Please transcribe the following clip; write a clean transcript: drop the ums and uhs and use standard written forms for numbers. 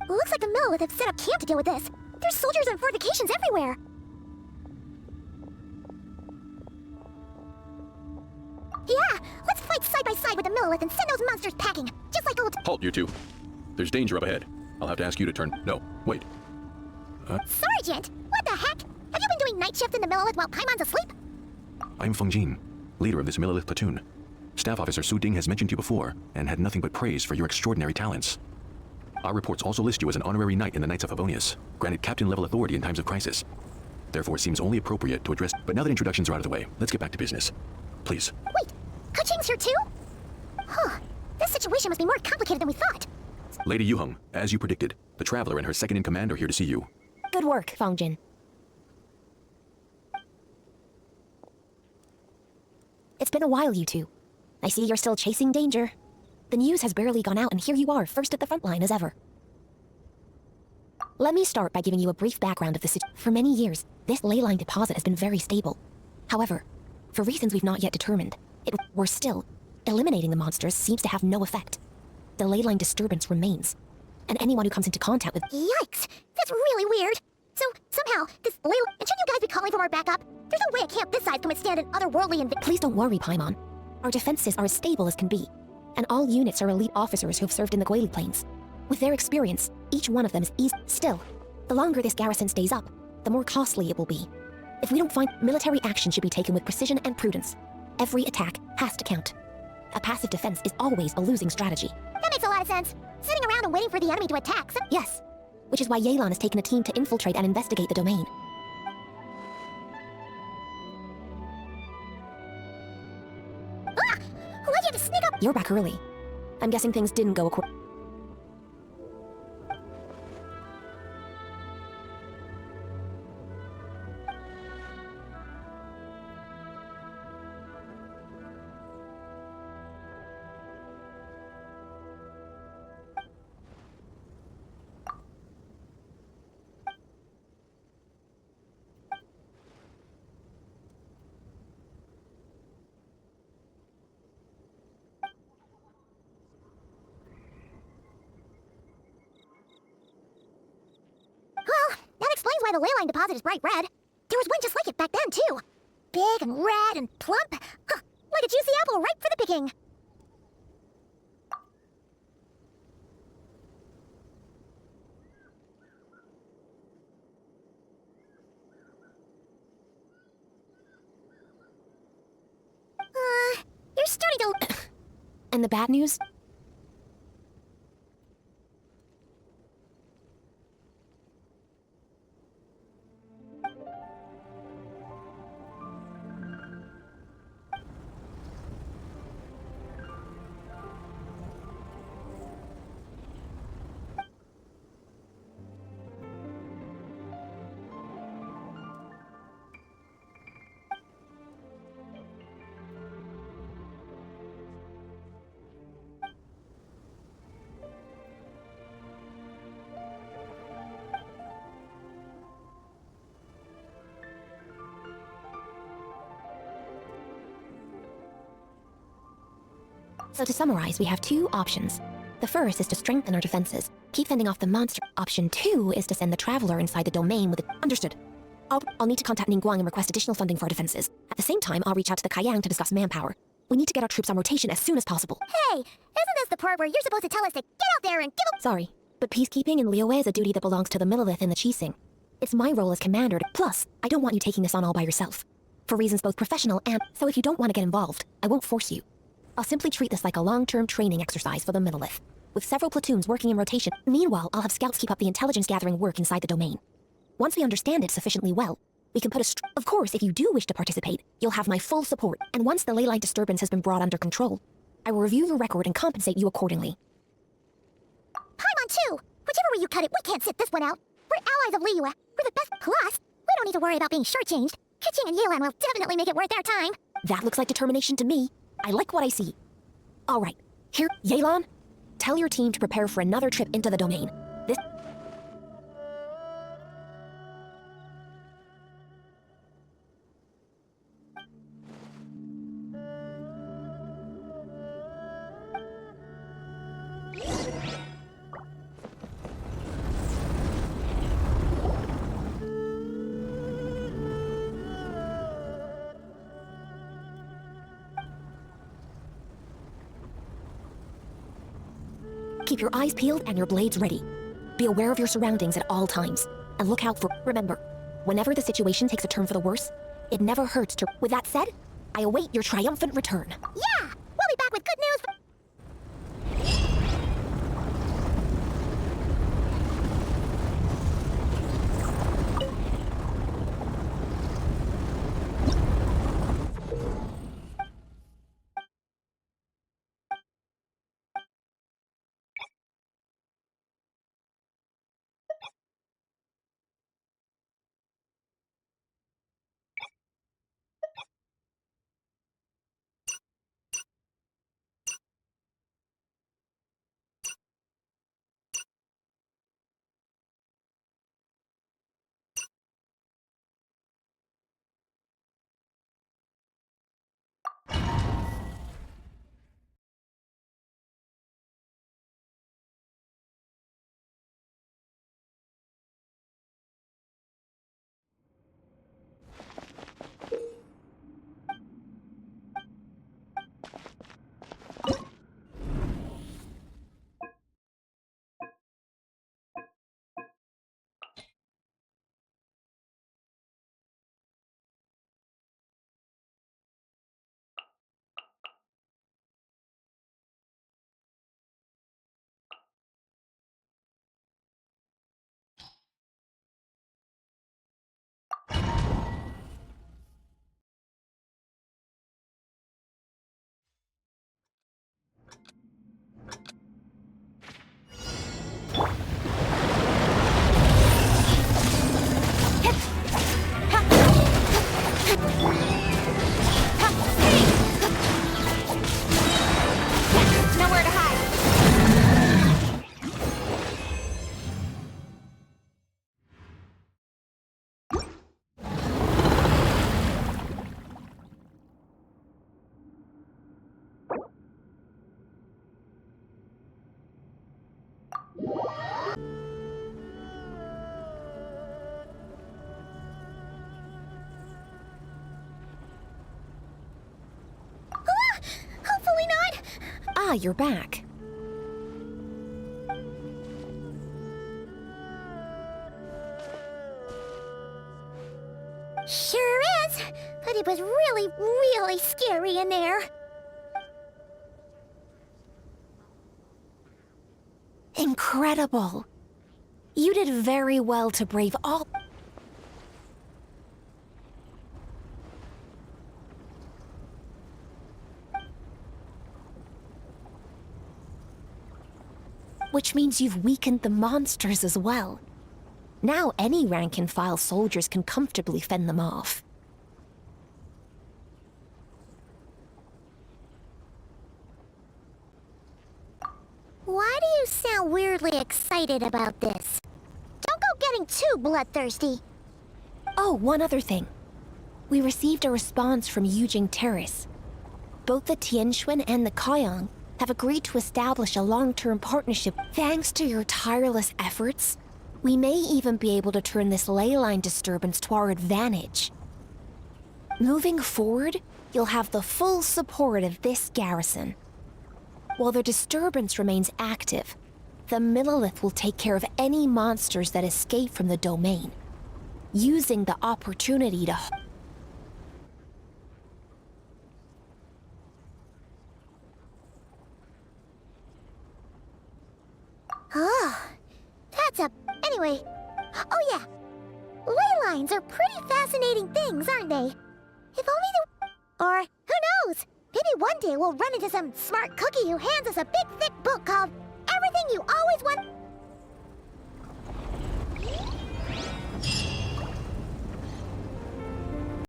Looks like the Millowith have set up camp to deal with this. There's soldiers and fortifications everywhere. Yeah, let's fight side by side with the Millowith and send those monsters packing, just like old— Halt, you two. There's danger up ahead. I'll have to ask you to turn— No, wait. Sergeant! What the heck? Have you been doing night shift in the Millowith while Paimon's asleep? I'm Feng Jin, leader of this Millowith platoon. Staff Officer Su Ding has mentioned you before, and had nothing but praise for your extraordinary talents. Our reports also list you as an honorary knight in the Knights of Favonius, granted captain-level authority in times of crisis. Therefore, it seems only appropriate to address— But now that introductions are out of the way, let's get back to business. Please. Wait, Kuching's here too? Huh. This situation must be more complicated than we thought. Lady Yuheng, as you predicted, the Traveler and her second-in-command are here to see you. Good work, Feng Jin. It's been a while, you two. I see you're still chasing danger. The news has barely gone out, and here you are, first at the front line as ever. Let me start by giving you a brief background of the situation. For many years, this ley line deposit has been very stable. However, for reasons we've not yet determined, we're still— eliminating the monsters seems to have no effect. The ley line disturbance remains, and anyone who comes into contact with— Yikes! That's really weird! So, somehow, this ley line— And shouldn't you guys be calling for more backup? There's no way a camp this size can withstand an otherworldly invasion. Please don't worry, Paimon. Our defenses are as stable as can be, and all units are elite officers who've served in the Guili Plains. With their experience, each one of them is easy. Still, the longer this garrison stays up, the more costly it will be. If we don't find— military action should be taken with precision and prudence. Every attack has to count. A passive defense is always a losing strategy. That makes a lot of sense. Sitting around and waiting for the enemy to attack— Yes, which is why Yelan has taken a team to infiltrate and investigate the domain. Ah! Why'd you have to sneak up— You're back early. I'm guessing things didn't go according— Well, that explains why the ley line deposit is bright red. There was one just like it back then, too. Big and red and plump. Huh, like a juicy apple ripe for the picking. You're starting to— And the bad news? So to summarize, we have two options. The first is to strengthen our defenses, keep fending off the monster. Option 2 is to send the Traveler inside the domain with— Understood. I'll need to contact Ningguang and request additional funding for our defenses. At the same time, I'll reach out to the Kaiyang to discuss manpower. We need to get our troops on rotation as soon as possible. Hey, isn't this the part where you're supposed to tell us to get out there and give— Sorry, but peacekeeping in Liyue is a duty that belongs to the Millowith and the Qixing. It's my role as commander plus, I don't want you taking this on all by yourself. For reasons both professional and— So if you don't want to get involved, I won't force you. I'll simply treat this like a long-term training exercise for the Millowith, with several platoons working in rotation. Meanwhile, I'll have scouts keep up the intelligence-gathering work inside the domain. Once we understand it sufficiently well, we can put a— Of course, if you do wish to participate, you'll have my full support, and once the ley line disturbance has been brought under control, I will review your record and compensate you accordingly. Paimon too! Whichever way you cut it, we can't sit this one out. We're allies of Liyue. We're the best. Plus, we don't need to worry about being shortchanged. Kuching and Yelan will definitely make it worth their time. That looks like determination to me. I like what I see. All right, here, Yelan, tell your team to prepare for another trip into the domain. This— Keep your eyes peeled and your blades ready. Be aware of your surroundings at all times, and look out for... Remember, whenever the situation takes a turn for the worse, it never hurts to... With that said, I await your triumphant return. Yeah! We'll be back with good news. Nowhere to hide. Hopefully not. Ah, you're back. Sure is, but it was really, really scary in there. Incredible. You did very well to brave all... Which means you've weakened the monsters as well. Now any rank-and-file soldiers can comfortably fend them off. Why do you sound weirdly excited about this? Don't go getting too bloodthirsty. Oh, one other thing. We received a response from Yujing Terrace. Both the Tianxuan and the Kaiyang have agreed to establish a long-term partnership. Thanks to your tireless efforts, we may even be able to turn this ley line disturbance to our advantage. Moving forward, you'll have the full support of this garrison. While the disturbance remains active, the Millelith will take care of any monsters that escape from the domain, using the opportunity to... Oh, that's a... Anyway. Oh yeah. Ley lines are pretty fascinating things, aren't they? If only the... Or, who knows? Maybe one day we'll run into some smart cookie who hands us a big thick book called Everything You Always Want...